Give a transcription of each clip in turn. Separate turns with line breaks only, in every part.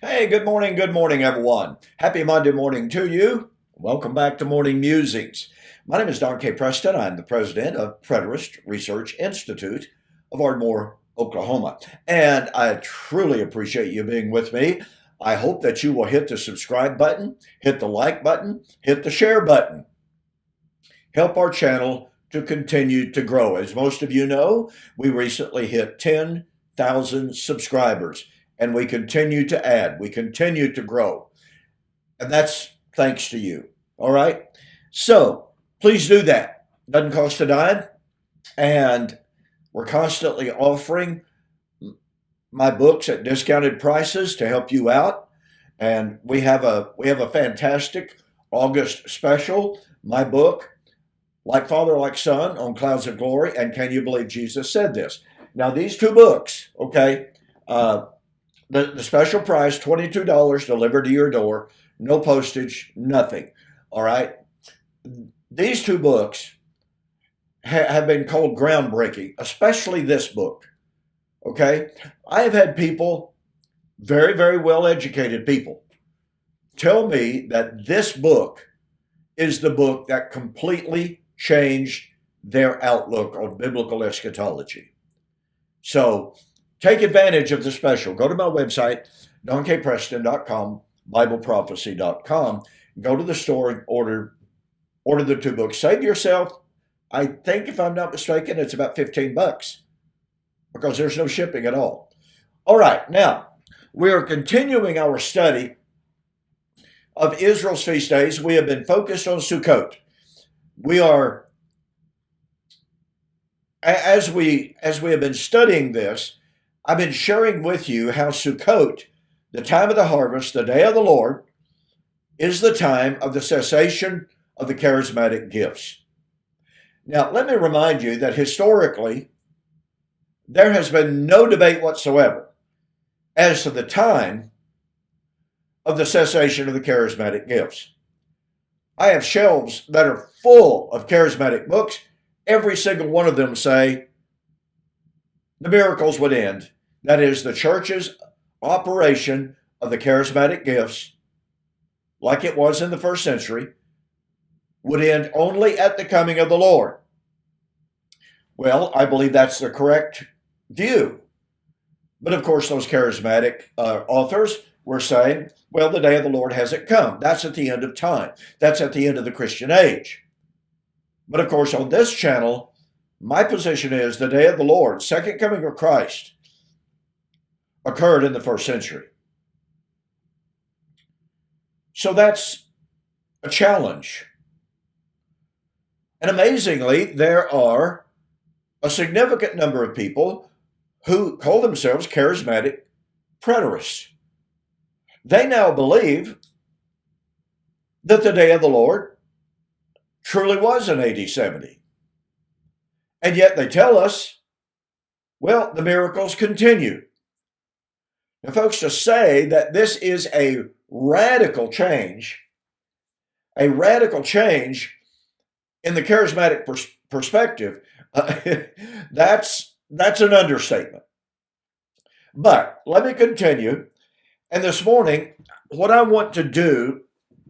Hey, good morning, everyone. Happy Monday morning to you. Welcome back to Morning Musings. My name is Don K. Preston. I'm the president of Preterist Research Institute of Ardmore, Oklahoma. And I truly appreciate you being with me. I hope that you will hit the subscribe button, hit the like button, hit the share button. Help our channel to continue to grow. As most of you know, we recently hit 10,000 subscribers and we continue to add, we continue to grow. And that's thanks to you. All right. So please do that. Doesn't cost a dime. And we're constantly offering my books at discounted prices to help you out. And we have a fantastic August special. My book, Like Father, Like Son, on Clouds of Glory, and Can You Believe Jesus Said This? Now, these two books, okay, uh, the special price, $22 delivered to your door, no postage, nothing. All right. These two books have been called groundbreaking, especially this book. Okay. I have had people, very, very well educated people, tell me that this book is the book that completely changed their outlook on biblical eschatology. So take advantage of the special. Go to my website, donkpreston.com, bibleprophecy.com. Go to the store and order the two books. Save yourself, I think if I'm not mistaken, it's about 15 bucks because there's no shipping at all. All right, now we are continuing our study of Israel's feast days. We have been focused on Sukkot. We are, as we have been studying this, I've been sharing with you how Sukkot, the time of the harvest, the day of the Lord, is the time of the cessation of the charismatic gifts. Now, let me remind you that historically, there has been no debate whatsoever as to the time of the cessation of the charismatic gifts. I have shelves that are full of charismatic books. Every single one of them say the miracles would end. That is, the church's operation of the charismatic gifts, like it was in the first century, would end only at the coming of the Lord. Well, I believe that's the correct view. But of course, those charismatic authors were saying, well, the day of the Lord hasn't come. That's at the end of time. That's at the end of the Christian age. But of course, on this channel, my position is the day of the Lord, second coming of Christ, occurred in the first century. So that's a challenge. And amazingly, there are a significant number of people who call themselves charismatic preterists. They now believe that the day of the Lord truly was in AD 70. And yet they tell us, well, the miracles continue. Now, folks, to say that this is a radical change in the charismatic perspective, that's an understatement. But let me continue. And this morning, what I want to do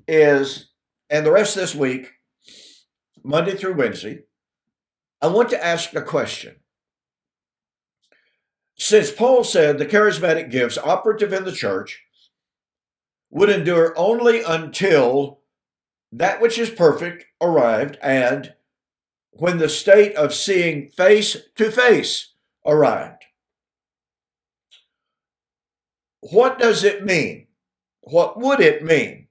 is, and the rest of this week, Monday through Wednesday, I want to ask a question. Since Paul said the charismatic gifts operative in the church would endure only until that which is perfect arrived and when the state of seeing face to face arrived. What does it mean? What would it mean?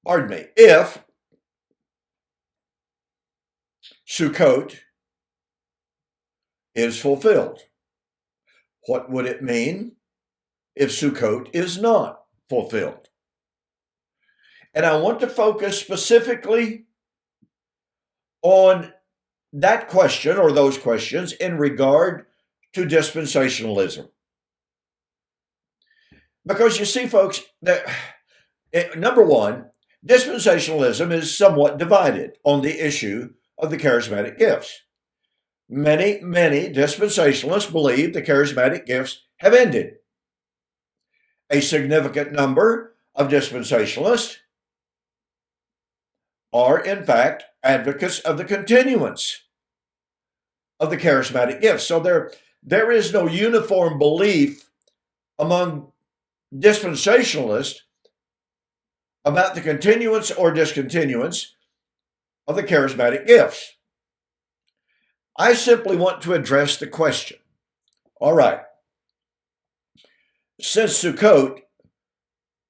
Pardon me, if Sukkot is fulfilled? What would it mean if Sukkot is not fulfilled? And I want to focus specifically on that question or those questions in regard to dispensationalism. Because you see, folks, that number one, dispensationalism is somewhat divided on the issue of the charismatic gifts. Many dispensationalists believe the charismatic gifts have ended. a significant number of dispensationalists are, in fact, advocates of the continuance of the charismatic gifts. So there is no uniform belief among dispensationalists about the continuance or discontinuance of the charismatic gifts. I simply want to address the question. All right. Since Sukkot,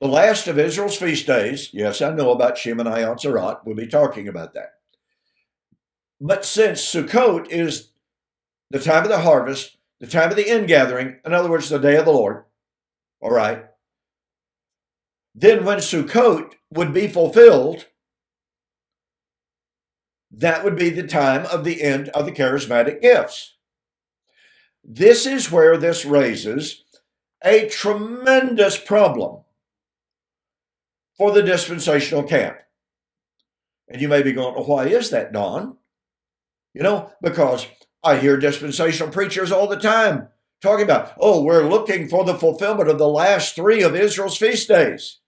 the last of Israel's feast days, yes, I know about Shemini Atzerat, we'll be talking about that. But since Sukkot is the time of the harvest, the time of the ingathering, in other words, the day of the Lord, all right, then when Sukkot would be fulfilled, that would be the time of the end of the charismatic gifts. This is where this raises a tremendous problem for the dispensational camp. And you may be going, well, why is that, Don? Because I hear dispensational preachers all the time talking about, oh, we're looking for the fulfillment of the last 3 of Israel's feast days.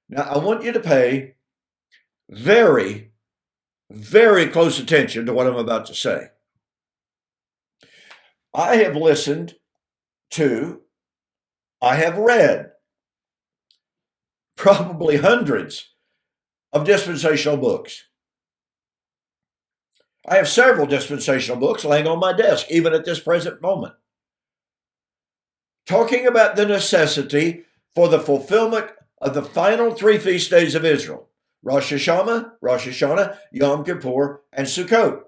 Now, I want you to pay very, very close attention to what I'm about to say. I have listened to, I have read probably hundreds of dispensational books. I have several dispensational books laying on my desk, even at this present moment, talking about the necessity for the fulfillment of the final 3 feast days of Israel: Rosh Hashanah, Yom Kippur, and Sukkot.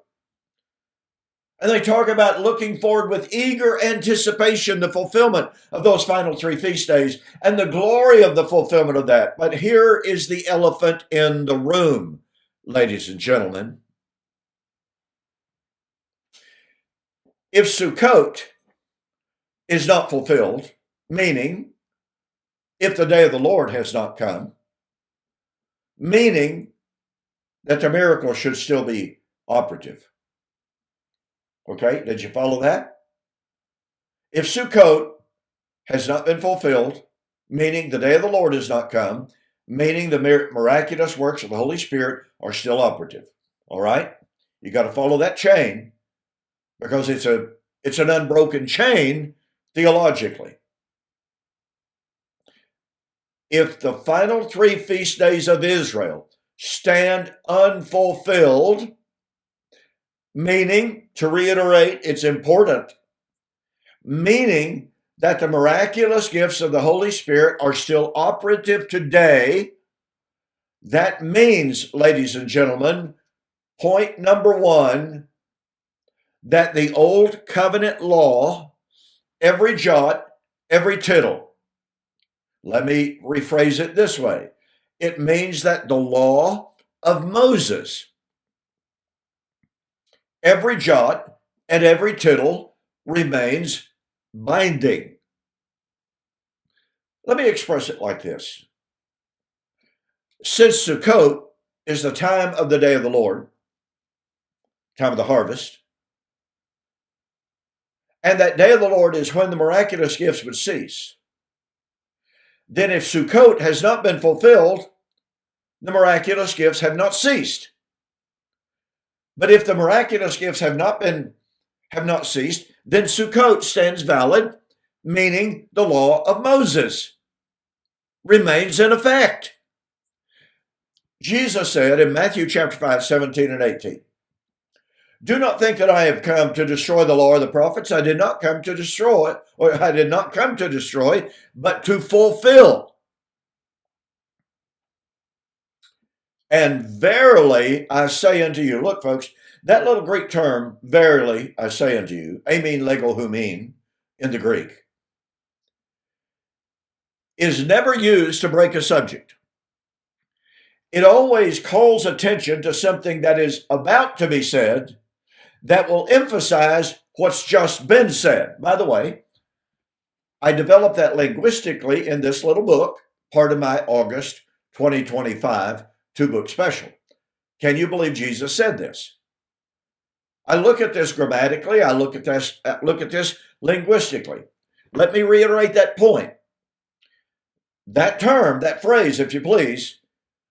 And they talk about looking forward with eager anticipation the fulfillment of those final 3 feast days and the glory of the fulfillment of that. But here is the elephant in the room, ladies and gentlemen. If Sukkot is not fulfilled, meaning if the day of the Lord has not come, meaning that the miracle should still be operative. Okay, did you follow that? If Sukkot has not been fulfilled, meaning the day of the Lord has not come, meaning the miraculous works of the Holy Spirit are still operative. All right? You got to follow that chain because it's an unbroken chain theologically. If the final 3 feast days of Israel stand unfulfilled, meaning, to reiterate, it's important, meaning that the miraculous gifts of the Holy Spirit are still operative today, that means, ladies and gentlemen, point number 1, that the old covenant law, every jot, every tittle, let me rephrase it this way. It means that the law of Moses, every jot and every tittle, remains binding. Let me express it like this. Since Sukkot is the time of the day of the Lord, time of the harvest, and that day of the Lord is when the miraculous gifts would cease, then if Sukkot has not been fulfilled, the miraculous gifts have not ceased. But if the miraculous gifts have not ceased, then Sukkot stands valid, meaning the law of Moses remains in effect. Jesus said in Matthew chapter 5, 17 and 18, "Do not think that I have come to destroy the law or the prophets. I did not come to destroy, but to fulfill. And verily I say unto you," look, folks, that little Greek term, verily I say unto you, amen lego humin in the Greek, is never used to break a subject. It always calls attention to something that is about to be said that will emphasize what's just been said. By the way, I developed that linguistically in this little book, part of my August 2025 2-book special. Can you believe Jesus said this? I look at this grammatically. I look at this linguistically. Let me reiterate that point. That term, that phrase, if you please,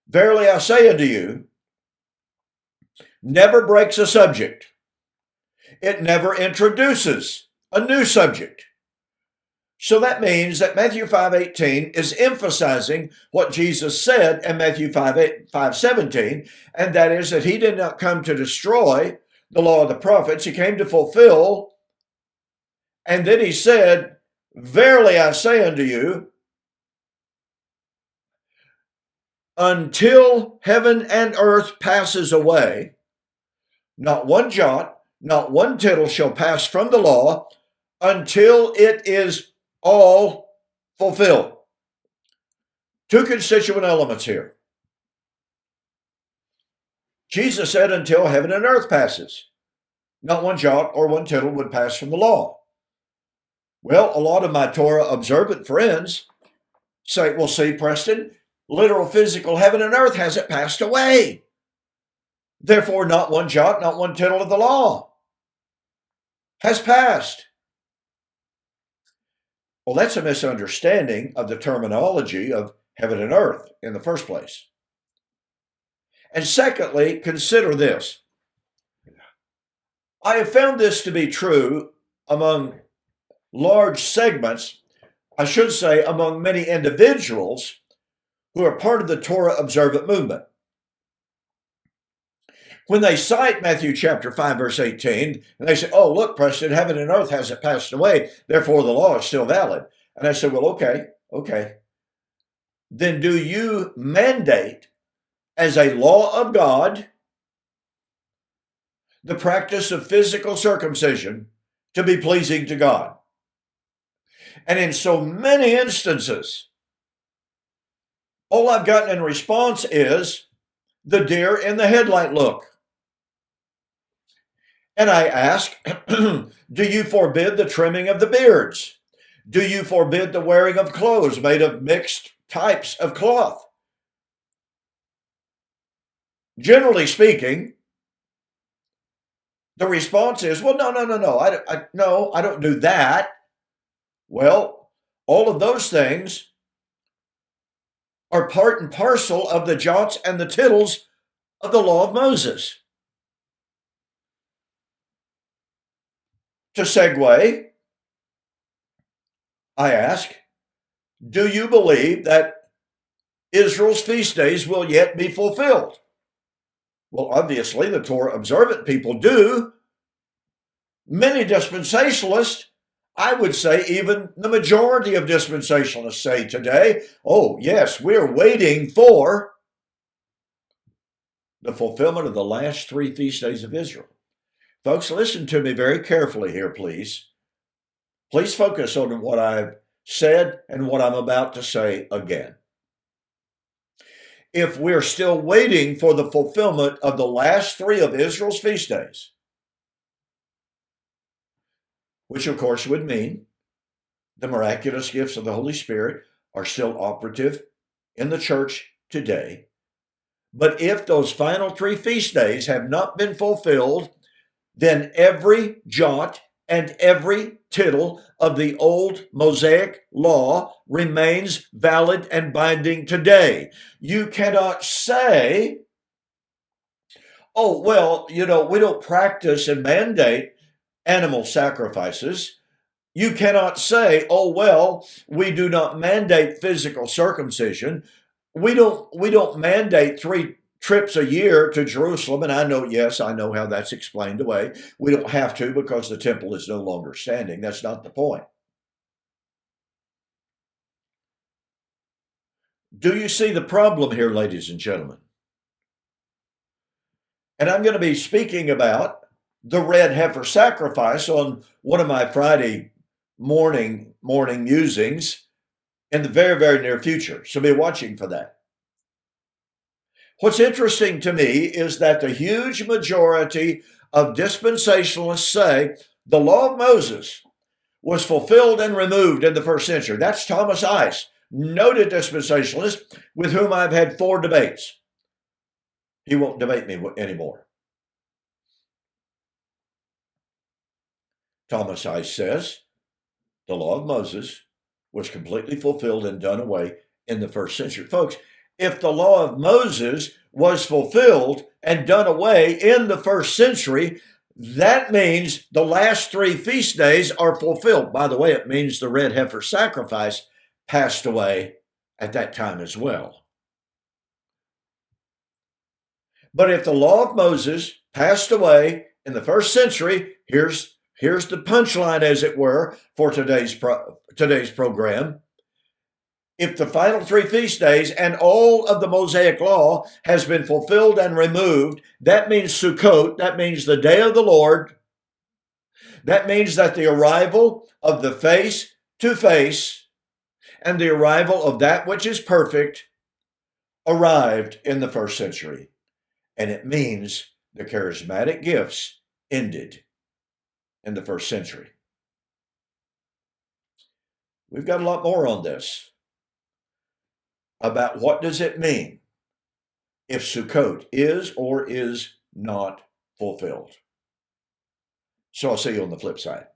verily I say unto you, never breaks a subject. It never introduces a new subject. So that means that Matthew 5:18 is emphasizing what Jesus said in Matthew 5:17, and that is that he did not come to destroy the law of the prophets. He came to fulfill. And then he said, verily I say unto you, until heaven and earth passes away, not one jot, not one tittle shall pass from the law until it is all fulfilled. Two constituent elements here. Jesus said, until heaven and earth passes, not one jot or one tittle would pass from the law. Well, a lot of my Torah observant friends say, well, see, Preston, literal physical heaven and earth hasn't passed away. Therefore, not one jot, not one tittle of the law has passed. Well, that's a misunderstanding of the terminology of heaven and earth in the first place. And secondly, consider this. I have found this to be true among large segments, I should say among many individuals who are part of the Torah observant movement. When they cite Matthew chapter 5, verse 18, and they say, oh, look, Preston, heaven and earth hasn't passed away, therefore the law is still valid. And I said, well, okay. Then do you mandate as a law of God the practice of physical circumcision to be pleasing to God? And in so many instances, all I've gotten in response is the deer in the headlight look. And I ask, do you forbid the trimming of the beards? Do you forbid the wearing of clothes made of mixed types of cloth? Generally speaking, the response is, well, no. I don't do that. Well, all of those things are part and parcel of the jots and the tittles of the law of Moses. To segue, I ask, do you believe that Israel's feast days will yet be fulfilled? Well, obviously, the Torah observant people do. Many dispensationalists, I would say even the majority of dispensationalists say today, oh, yes, we're waiting for the fulfillment of the last 3 feast days of Israel. Folks, listen to me very carefully here, please. Please focus on what I've said and what I'm about to say again. If we're still waiting for the fulfillment of the last 3 of Israel's feast days, which of course would mean the miraculous gifts of the Holy Spirit are still operative in the church today. But if those final 3 feast days have not been fulfilled, then every jot and every tittle of the old Mosaic law remains valid and binding today. You cannot say, oh, well, we don't practice and mandate animal sacrifices. You cannot say, oh, well, we do not mandate physical circumcision. We don't mandate 3 trips a year to Jerusalem. And I know how that's explained away. We don't have to because the temple is no longer standing. That's not the point. Do you see the problem here, ladies and gentlemen? And I'm going to be speaking about the red heifer sacrifice on one of my Friday morning musings in the very, very near future. So be watching for that. What's interesting to me is that the huge majority of dispensationalists say the law of Moses was fulfilled and removed in the 1st century. That's Thomas Ice, noted dispensationalist with whom I've had 4 debates. He won't debate me anymore. Thomas Ice says the law of Moses was completely fulfilled and done away in the first century. Folks, if the law of Moses was fulfilled and done away in the first century, that means the last 3 feast days are fulfilled. By the way, it means the red heifer sacrifice passed away at that time as well. But if the law of Moses passed away in the first century, here's the punchline, as it were, for today's program. If the final 3 feast days and all of the Mosaic law has been fulfilled and removed, that means Sukkot, that means the day of the Lord. That means that the arrival of the face to face and the arrival of that which is perfect arrived in the first century. And it means the charismatic gifts ended in the first century. We've got a lot more on this about what does it mean if Sukkot is or is not fulfilled. So I'll see you on the flip side.